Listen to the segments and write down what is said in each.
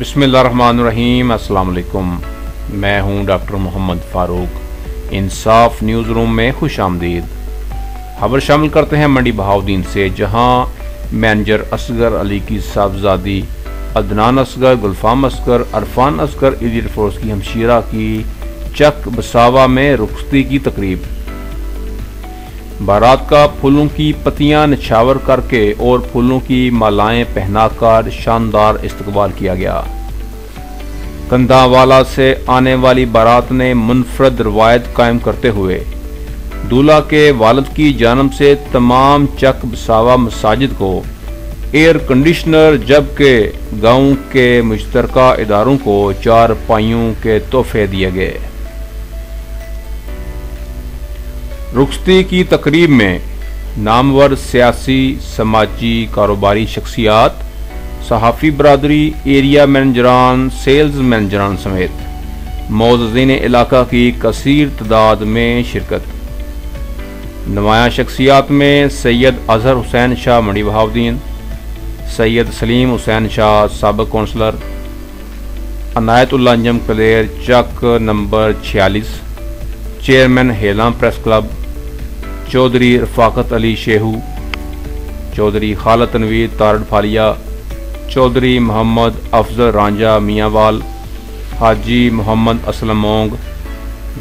बिस्मिल्लाहिर्रहमानिर्रहीम। अस्सलाम वालेकुम। मैं हूं डॉक्टर मोहम्मद फ़ारूक। इंसाफ न्यूज़ रूम में खुश आमदीद। खबर शामिल करते हैं मंडी बहाउद्दीन से, जहां मैनेजर असगर अली की साहबजादी अदनान असगर, गुलफाम असगर, अरफान असगर एलिट फोर्स की हमशीरा की चक बसावा में रुखसती की तकरीब। बारात का फूलों की पत्तियां निछावर करके और फूलों की मालाएं पहनाकर शानदार इस्तकबाल किया गया। कंधावाला से आने वाली बारात ने मुनफरद रवायत कायम करते हुए दूल्हा के वालिद की जानब से तमाम चक बसावा मसाजिद को एयर कंडीशनर, जबकि गांव के मुश्तरका इदारों को 4 पाइयों के तोहफे दिए गए। रुखसती की तकरीब में नामवर सियासी, समाजी, कारोबारी शख्सियात, सहाफ़ी बरादरी, एरिया मैनेजरान, सेल्स मैनेजरान समेत मौज़ूज़ीन इलाका की कसीर तादाद में शिरकत। नुमायां शख्सियात में सैयद अजहर हुसैन शाह मंडी बहाउद्दीन, सैयद सलीम हुसैन शाह साबिक़ councillor, Inayatullah Anjum Kaler Chak number 46, chairman Helam press club, Chaudhry Rafaqat Ali Shehu, Chaudhry Khalid Tanveer Tarar Phalia, Chaudhry Mohammad Afzal Ranjha Mianwal, Haji Mohammad Aslam Mong,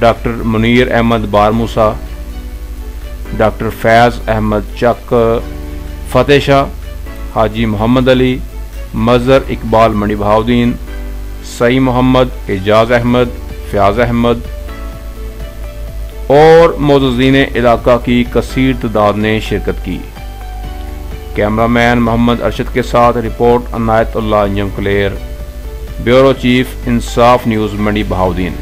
doctor Munir Ahmed Barmusa, doctor Faiz Ahmed Chak Fateh Shah, Haji Mohammad Ali, Mazhar Iqbal Mandi Bahauddin, Sai Mohammad, Ejaz Ahmed, Fayyaz Ahmed और मौजूदीन इलाका की कसीर तादाद ने शिरकत की। कैमरामैन मोहम्मद अरशद के साथ report Inayatullah Anjum Kaler, bureau chief Insaf news Mandi Bahauddin.